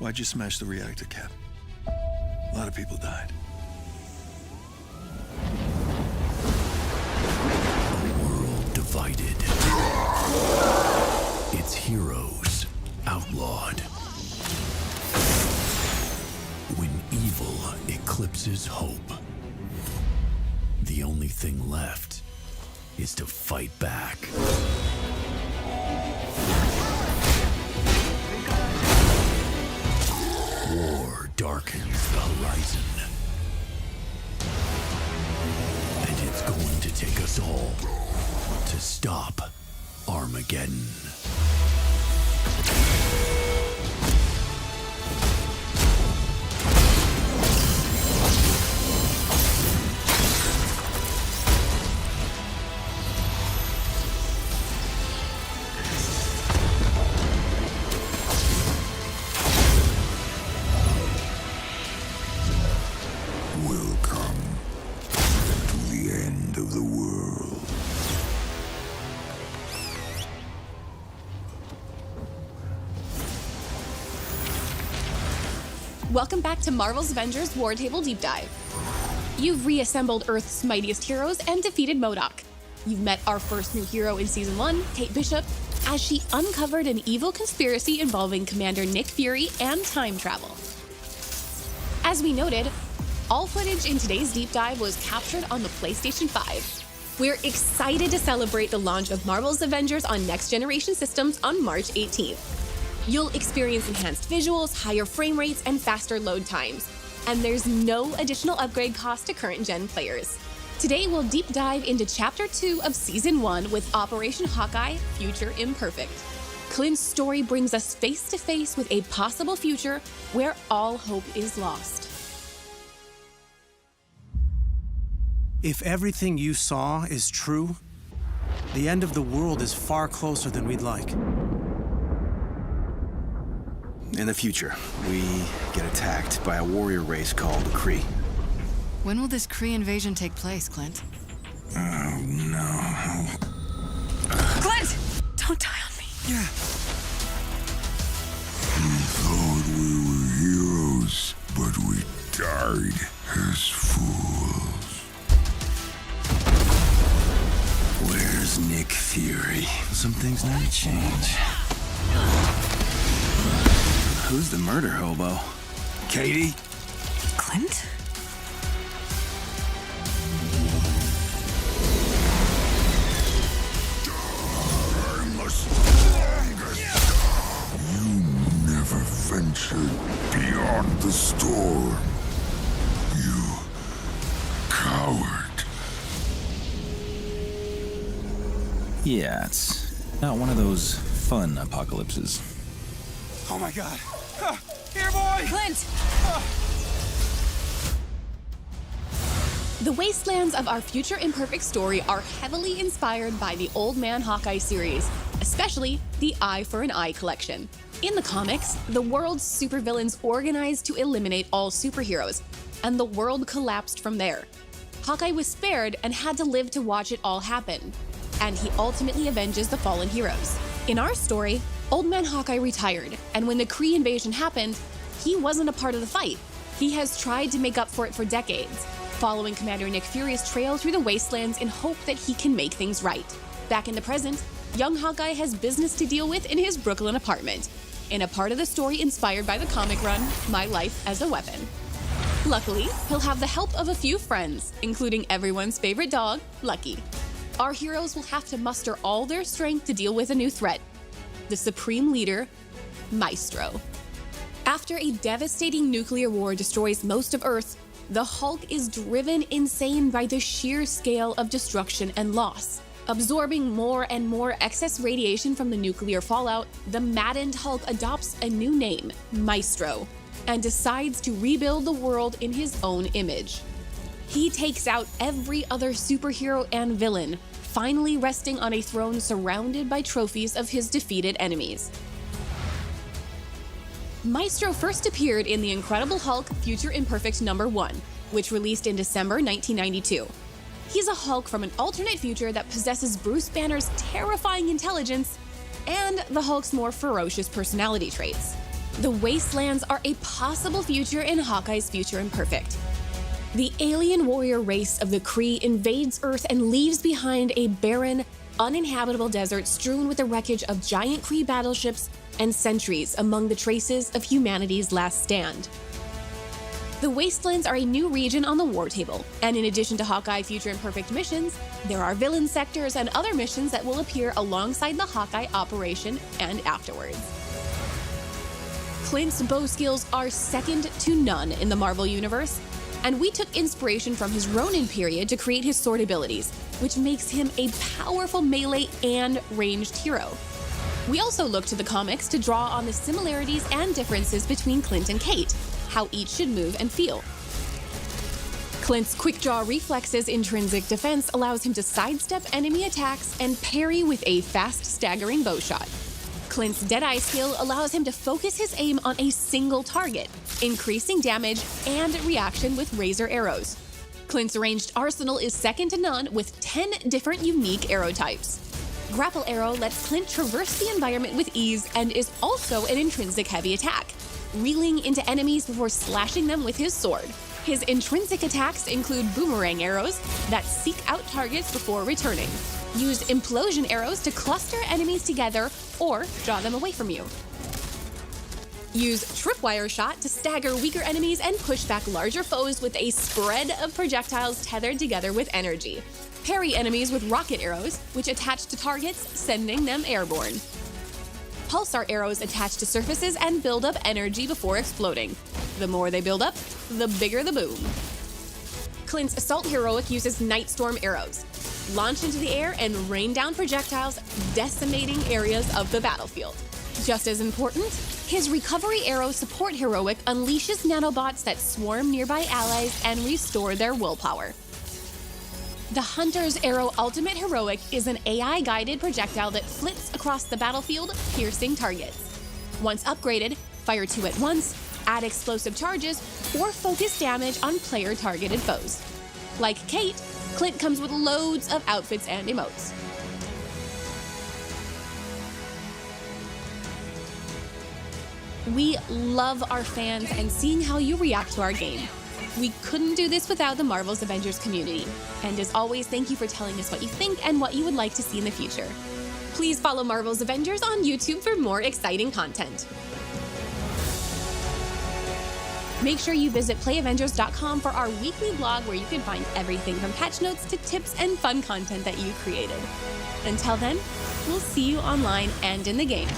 Why'd you smash the reactor, Cap? A lot of people died. A world divided. Its heroes outlawed. When evil eclipses hope, the only thing left is to fight back. War darkens the horizon. And it's going to take us all to stop Armageddon. Welcome to the end of the world. Welcome back to Marvel's Avengers War Table Deep Dive. You've reassembled Earth's mightiest heroes and defeated MODOK. You've met our first new hero in Season 1, Kate Bishop, as she uncovered an evil conspiracy involving Commander Nick Fury and time travel. As we noted, all footage in today's deep dive was captured on the PlayStation 5. We're excited to celebrate the launch of Marvel's Avengers on next-generation systems on March 18th. You'll experience enhanced visuals, higher frame rates, and faster load times. And there's no additional upgrade cost to current-gen players. Today, we'll deep dive into Chapter 2 of Season 1 with Operation Hawkeye, Future Imperfect. Clint's story brings us face-to-face with a possible future where all hope is lost. If everything you saw is true, the end of the world is far closer than we'd like. In the future, we get attacked by a warrior race called the Kree. When will this Kree invasion take place, Clint? Oh, no. Clint! Don't die on me. Yeah. We thought we were heroes, but we died as fools. Where's Nick Fury? Some things never change. Who's the murder hobo? Katie? Clint? I'm the strongest. You never ventured beyond the storm. You coward. Yeah, it's not one of those fun apocalypses. Oh my God. Here, boy! Clint! The wastelands of our Future Imperfect story are heavily inspired by the Old Man Hawkeye series, especially the Eye for an Eye collection. In the comics, the world's supervillains organized to eliminate all superheroes, and the world collapsed from there. Hawkeye was spared and had to live to watch it all happen, and he ultimately avenges the fallen heroes. In our story, Old Man Hawkeye retired, and when the Kree invasion happened, he wasn't a part of the fight. He has tried to make up for it for decades, following Commander Nick Fury's trail through the wastelands in hope that he can make things right. Back in the present, young Hawkeye has business to deal with in his Brooklyn apartment, in a part of the story inspired by the comic run, My Life as a Weapon. Luckily, he'll have the help of a few friends, including everyone's favorite dog, Lucky. Our heroes will have to muster all their strength to deal with a new threat, the Supreme Leader, Maestro. After a devastating nuclear war destroys most of Earth, the Hulk is driven insane by the sheer scale of destruction and loss. Absorbing more and more excess radiation from the nuclear fallout, the maddened Hulk adopts a new name, Maestro, and decides to rebuild the world in his own image. He takes out every other superhero and villain, finally resting on a throne surrounded by trophies of his defeated enemies. Maestro first appeared in The Incredible Hulk Future Imperfect #1, which released in December 1992. He's a Hulk from an alternate future that possesses Bruce Banner's terrifying intelligence and the Hulk's more ferocious personality traits. The Wastelands are a possible future in Hawkeye's Future Imperfect. The alien warrior race of the Kree invades Earth and leaves behind a barren, uninhabitable desert strewn with the wreckage of giant Kree battleships and sentries among the traces of humanity's last stand. The Wastelands are a new region on the war table, and in addition to Hawkeye Future Imperfect missions, there are villain sectors and other missions that will appear alongside the Hawkeye operation and afterwards. Clint's bow skills are second to none in the Marvel Universe, and we took inspiration from his Ronin period to create his sword abilities, which makes him a powerful melee and ranged hero. We also looked to the comics to draw on the similarities and differences between Clint and Kate, how each should move and feel. Clint's quick draw reflexes intrinsic defense allows him to sidestep enemy attacks and parry with a fast, staggering bow shot. Clint's Deadeye skill allows him to focus his aim on a single target, increasing damage and reaction with razor arrows. Clint's ranged arsenal is second to none with 10 different unique arrow types. Grapple Arrow lets Clint traverse the environment with ease and is also an intrinsic heavy attack, reeling into enemies before slashing them with his sword. His intrinsic attacks include boomerang arrows that seek out targets before returning. Use implosion arrows to cluster enemies together or draw them away from you. Use tripwire shot to stagger weaker enemies and push back larger foes with a spread of projectiles tethered together with energy. Parry enemies with rocket arrows, which attach to targets, sending them airborne. Pulsar arrows attach to surfaces and build up energy before exploding. The more they build up, the bigger the boom. Clint's Assault Heroic uses Nightstorm arrows. Launch into the air and rain down projectiles, decimating areas of the battlefield. Just as important, his Recovery Arrow Support Heroic unleashes nanobots that swarm nearby allies and restore their willpower. The Hunter's Arrow Ultimate Heroic is an AI-guided projectile that flits across the battlefield, piercing targets. Once upgraded, fire 2 at once, add explosive charges, or focus damage on player-targeted foes. Like Kate, Clint comes with loads of outfits and emotes. We love our fans and seeing how you react to our game. We couldn't do this without the Marvel's Avengers community. And as always, thank you for telling us what you think and what you would like to see in the future. Please follow Marvel's Avengers on YouTube for more exciting content. Make sure you visit playavengers.com for our weekly blog where you can find everything from patch notes to tips and fun content that you created. Until then, we'll see you online and in the game.